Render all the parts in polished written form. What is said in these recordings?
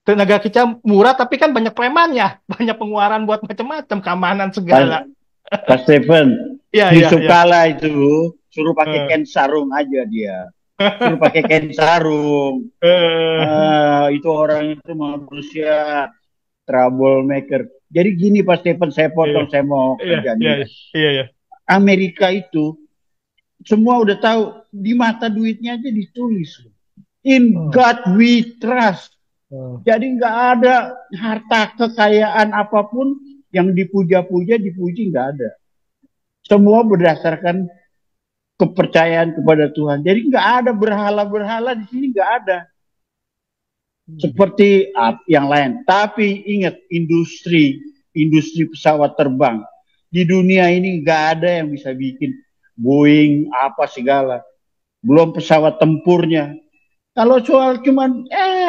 tenaga kerja murah tapi kan banyak premannya, banyak pengeluaran buat macam-macam, keamanan Pak, segala. Pak Stephen, Iya, di iya, iya. Sukala itu suruh pakai Eh. kain sarung aja dia. Suruh pakai kain sarung. Eh. Itu orang itu manusia troublemaker. Jadi gini Pak Stephen, saya Iya, potong, saya mau iya, kerja iya, nih. iya, iya, iya. Amerika itu semua udah tahu di mata duitnya aja ditulis. In Oh, God we trust. oh. Jadi nggak ada harta kekayaan apapun yang dipuja-puja, dipuji nggak ada. Semua berdasarkan kepercayaan kepada Tuhan. Jadi nggak ada berhala-berhala di sini nggak ada. Hmm. Seperti yang lain. Tapi ingat industri pesawat terbang di dunia ini nggak ada yang bisa bikin Boeing apa segala. Belum pesawat tempurnya. Kalau soal cuman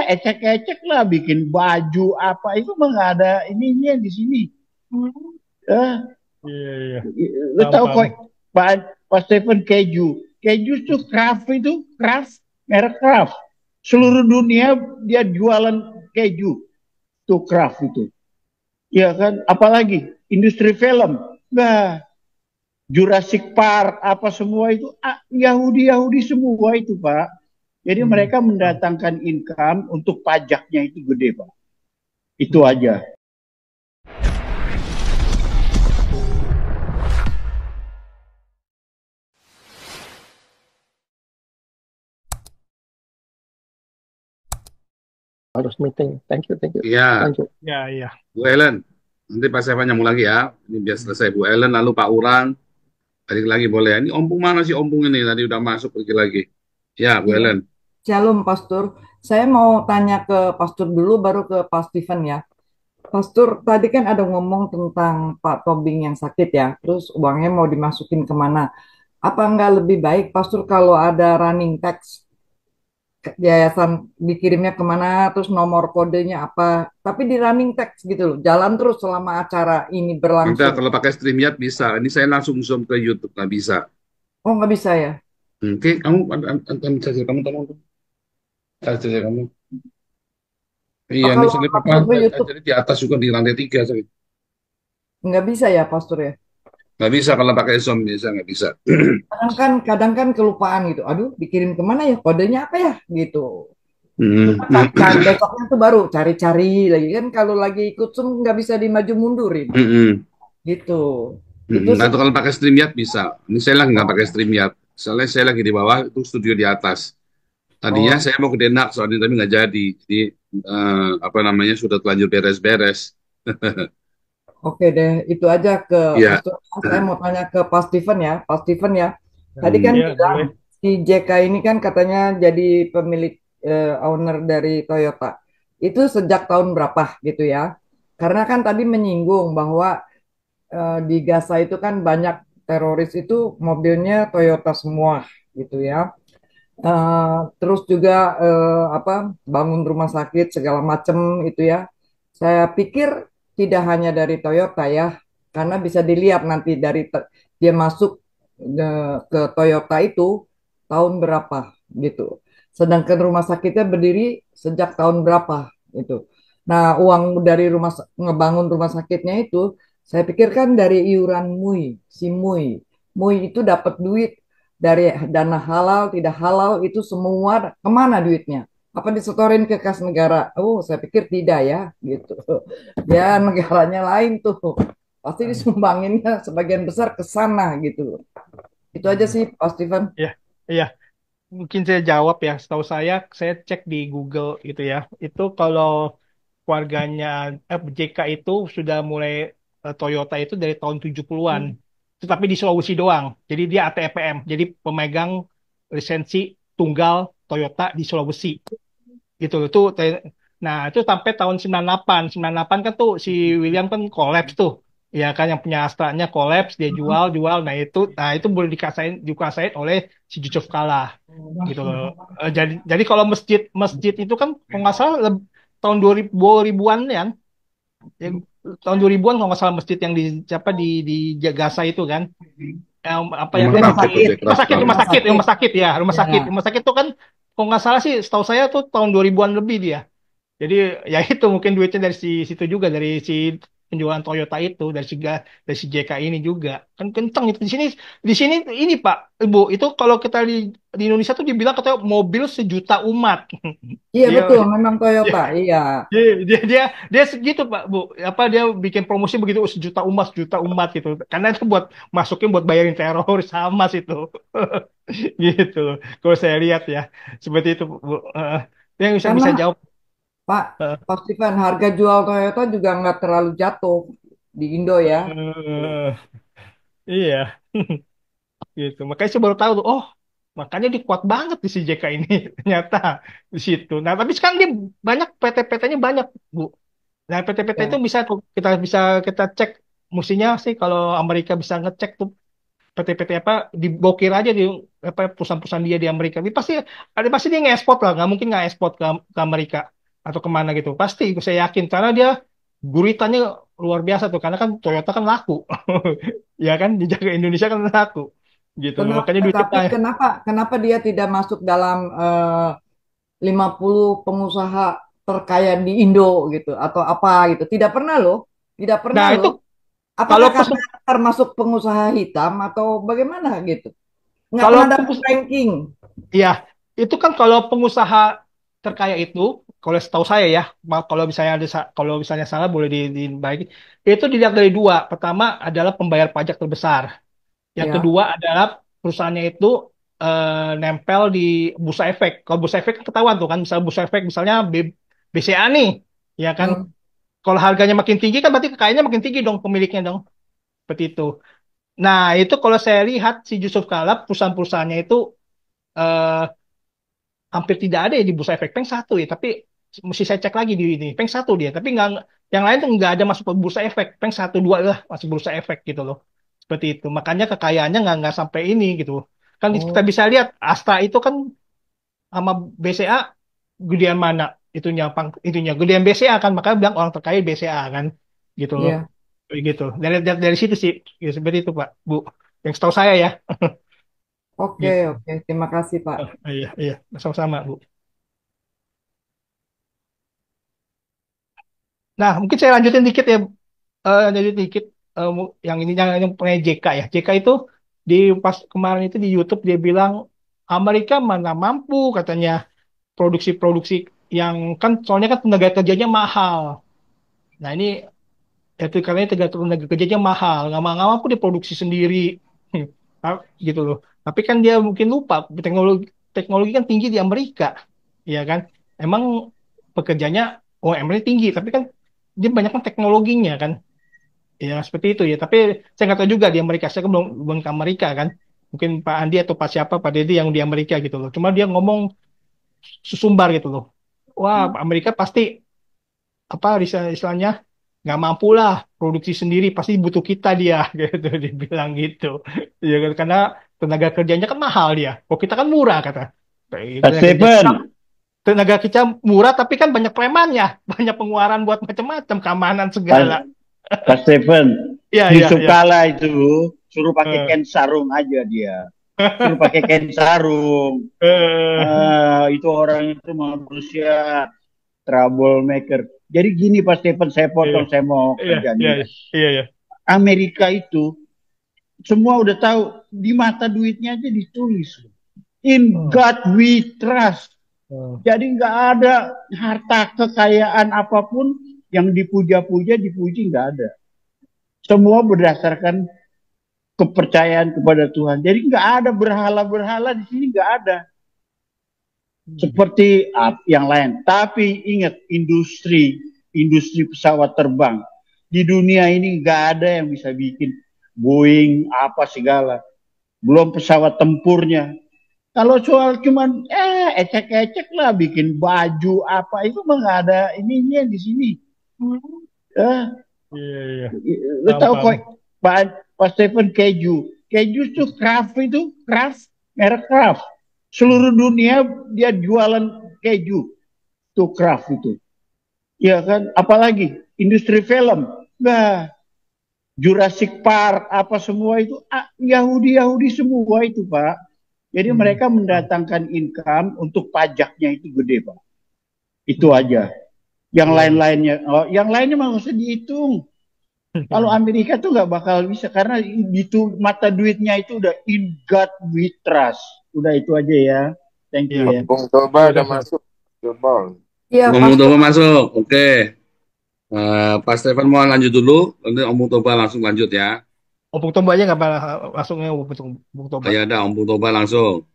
ecek-ecek lah bikin baju apa itu mah nggak ada ininya di sini. Eh, Iya, iya. Lu Paham, tahu paham. kok Pak Stephen keju. Keju itu craft itu craft merek craft. Hmm. Seluruh dunia dia jualan keju tuh craft itu. Ya kan? Apalagi industri film. Nah, Jurassic Park apa semua itu Yahudi-Yahudi semua itu, Pak. Jadi Hmm. mereka Paham. mendatangkan income untuk pajaknya itu gede, Pak. Itu Hmm. aja. Harus meeting. Thank you, thank you. Iya, Lanjut. Ya, iya. Bu Ellen. Nanti Pak Sevan nyambung lagi ya. Ini biar selesai Bu Ellen, lalu Pak Uran. Balik lagi boleh. Ini ompung mana sih ompung ini? Tadi udah masuk pergi lagi. Ya, Bu Iya, Ellen. Shalom Pastor. Saya mau tanya ke Pastor dulu, baru ke Pak Stephen ya. Pastor, tadi kan ada ngomong tentang Pak Tobing yang sakit ya, terus uangnya mau dimasukin kemana? Apa nggak lebih baik, Pastor, kalau ada running tax, yayasan dikirimnya kemana, terus nomor kodenya apa, tapi di running tax gitu loh, jalan terus selama acara ini Nanti berlangsung. kalau pakai StreamYard bisa. Ini saya langsung zoom ke YouTube. Nggak bisa. Oh, nggak bisa ya? Oke, kamu kamu tolong tuh. Saja kamu. Iya, Oh, ini kalau saya apa? langsung ke YouTube Jadi di atas juga di lantai 3. nggak bisa ya, Pastor ya? Nggak bisa kalau pakai Zoom bisa nggak bisa. Kadang kan kelupaan gitu. Aduh, dikirim kemana ya? Kodenya apa ya? Gitu. Hmm. Besoknya tuh baru cari-cari lagi kan kalau lagi ikut Zoom nggak bisa dimaju mundurin Hmm. gitu. Itu Nah, itu kalau pakai StreamYard bisa. Ini saya lagi nggak pakai StreamYard. Soalnya saya lagi di bawah, itu studio di atas. Tadinya oh saya mau ke Denak soalnya tapi nggak jadi. Jadi apa namanya sudah telanjur beres-beres. oke deh itu aja ke Iya. Pastor. Saya mau tanya ke Pak Steven ya, Pak Steven ya. Tadi Hmm. kan Iya, bilang boleh. si JK ini kan katanya jadi pemilik owner dari Toyota. Itu sejak tahun berapa gitu ya? Karena kan tadi menyinggung bahwa di Gaza itu kan banyak teroris itu mobilnya Toyota semua gitu ya. Terus juga apa bangun rumah sakit segala macam itu ya. Saya pikir tidak hanya dari Toyota ya, karena bisa dilihat nanti dari dia masuk ke Toyota itu tahun berapa gitu. Sedangkan rumah sakitnya berdiri sejak tahun berapa itu. Nah, uang dari ngebangun rumah sakitnya itu saya pikirkan dari iuran MUI, si MUI. MUI itu dapat duit dari dana halal, tidak halal itu semua kemana duitnya? Apa disetorin ke kas negara? Oh, saya pikir tidak ya, gitu. Ya negaranya lain tuh, pasti disumbanginnya sebagian besar ke sana gitu. Itu aja Hmm. sih, Pak Steven. Iya, iya. Mungkin saya jawab ya. Setahu saya cek di Google gitu ya. Itu kalau keluarganya JK itu sudah mulai Toyota itu dari tahun 70-an. Tetapi di Sulawesi doang. Jadi dia ATPM. Jadi pemegang lisensi tunggal Toyota di Sulawesi. Gitu loh. Nah, itu sampai tahun 98. 98 kan tuh si William kan kolaps tuh. Ya kan yang punya Astra-nya kolaps, dia jual. Nah itu boleh dikuasain oleh si Yusuf Kala gitu loh. Jadi kalau masjid itu kan kalau nggak salah tahun 2000-an ya, ya, tahun 2000-an kalau nggak salah masjid yang di siapa di Gaza itu kan. Apa yang Rumah Rumah sakit sakit, lebih keras sekali. rumah sakit. rumah Ya, sakit rumah sakit itu kan kalau nggak salah sih setahu saya tuh tahun 2000-an lebih dia. Jadi ya itu mungkin duitnya dari situ juga, dari si penjualan Toyota itu, dari si JK ini juga kan kenceng itu di sini ini Pak Ibu, itu kalau kita di Indonesia tuh dibilang katanya mobil sejuta umat. Iya dia betul, memang dia Toyota. Iya. dia dia dia, dia segitu Pak Bu, apa dia bikin promosi begitu, "Oh, sejuta umat gitu, karena itu buat masukin buat bayarin teroris Hamas itu." Gitu loh kalau saya lihat ya, seperti itu Bu. Yang bisa Karena jawab. Pak, eh, Pak Steven, harga jual Toyota juga nggak terlalu jatuh di Indo ya. eh, iya. Gitu, makanya saya baru tahu tuh, oh makanya dia kuat banget di si JK ini ternyata di situ. Nah tapi sekarang dia banyak, PT-PT-nya banyak Bu. Nah PT-PT itu Ya. bisa tuh kita cek, mestinya sih kalau Amerika bisa ngecek tuh PT-PT apa, diblokir aja di apa perusahaan-perusahaan dia di Amerika. Dia pasti dia ngekspor lah, nggak mungkin nggak ekspor ke Amerika atau kemana gitu. Pasti saya yakin karena dia guritannya luar biasa tuh, karena kan Toyota kan laku. Ya kan dijaga Indonesia kan laku gitu loh. Kenapa, Makanya duitnya tapi banyak. kenapa dia tidak masuk dalam 50 pengusaha terkaya di Indo gitu atau apa gitu? Tidak pernah loh. Tidak pernah Nah itu loh. Apakah kalau karena termasuk pengusaha hitam atau bagaimana gitu? Nggak kalau pernah dapat ranking. ya, itu kan kalau pengusaha terkaya itu, kalau setahu saya ya, kalau misalnya kalau misalnya salah boleh dibaiki. Itu dilihat dari dua. Pertama adalah pembayar pajak terbesar. Yang Ya. kedua adalah perusahaannya itu nempel di bursa efek. Kalau bursa efek kan ketahuan tuh kan, misalnya bursa efek misalnya BCA nih, ya kan. Hmm. Kalau harganya makin tinggi kan berarti kekayaannya makin tinggi dong pemiliknya dong. Seperti itu. Nah, itu kalau saya lihat si Yusuf Kala perusahaan-perusahaannya itu eh, hampir tidak ada ya di bursa efek. Peng satu ya, tapi mesti saya cek lagi di ini. Peng satu dia, tapi nggak, yang lain tuh nggak ada masuk ke bursa efek. Peng satu dua lah masuk bursa efek gitu loh. Seperti itu. Makanya kekayaannya nggak sampai ini gitu. Kan kita Oh, bisa lihat Astra itu kan sama BCA gedean mana itunya, itunya gedean BCA kan, makanya bilang orang terkaya BCA kan, gitu loh. iya. Gitu. Dari situ sih, ya, seperti itu Pak Bu. Yang setahu saya ya. Oke, Gitu. oke. Terima kasih, Pak. Iya, iya, sama-sama Bu. Nah, mungkin saya lanjutin dikit ya, lanjutin dikit, yang ini yang punya JK ya. JK itu di pas kemarin itu di YouTube dia bilang Amerika mana mampu katanya produksi-produksi yang kan, soalnya kan tenaga kerjanya mahal. Nah ini itu karena tenaga kerjanya mahal, nggak mampu dia produksi sendiri. Gitu loh. Tapi kan dia mungkin lupa teknologi teknologi kan tinggi di Amerika, ya kan? Emang pekerjanya UMR tinggi, tapi kan dia banyak kan teknologinya kan. Ya seperti itu ya. Tapi saya nggak tahu juga di Amerika. Saya kan belum ke Amerika kan. Mungkin Pak Andi atau Pak siapa, Pak Dedi yang di Amerika gitu loh. Cuma dia ngomong sesumbar gitu loh. Wah, Amerika pasti apa istilahnya nggak mampu lah produksi sendiri, pasti butuh kita dia gitu dibilang gitu. Ya kan, karena tenaga kerjanya kan mahal dia. Kok kita kan murah kata. Pak Stephen, Tenaga kita murah tapi kan banyak premannya, banyak pengeluaran buat macam-macam, keamanan Pak, segala. Pak Stephen, Iya, iya, Yusuf iya. Kala itu suruh pakai Eh, kain sarung aja dia. Suruh pakai kain sarung. eh, Itu orang itu manusia troublemaker. Jadi gini Pak Stephen, saya iya, potong, saya mau iya, kerja iya, nih. iya, iya. Amerika itu semua udah tahu, di mata duitnya aja ditulis. In Oh, God we trust. oh. Jadi nggak ada harta kekayaan apapun yang dipuja-puja, dipuji nggak ada. Semua berdasarkan kepercayaan kepada Tuhan. Jadi nggak ada berhala-berhala di sini, nggak ada. Seperti yang lain. Tapi ingat, industri pesawat terbang di dunia ini nggak ada yang bisa bikin Boeing apa segala. Belum pesawat tempurnya. Kalau soal cuman ecek-ecek lah bikin baju apa itu mah nggak ada ininya di sini. Eh, Iya, iya. Lu Paham, tahu paham. kok Pak Stephen keju. Keju tuh Kraft itu Kraft merek Kraft. Seluruh dunia dia jualan keju tuh Kraft itu. Ya kan? Apalagi industri film. Nah, Jurassic Park apa semua itu Yahudi semua itu Pak. Jadi mereka Paham. mendatangkan income untuk pajaknya itu gede Pak. Itu Hmm. aja. Yang Iya. lain-lainnya, yang lainnya mah nggak usah dihitung. Kalau Amerika tuh nggak bakal bisa karena itu mata duitnya itu udah in God we trust. Udah itu aja ya. Thank you Iya. ya. Bung Toba Ya udah udah, Pak. masuk. Coba. Iya, Om Pak. Bung Toba masuk. Oke. Pak Stefan mau lanjut dulu, nanti Om Bung Toba langsung lanjut ya. Opung Toba aja nggak apa masuknya Opung Oh, Toba. ya ada Om Bung Toba langsung.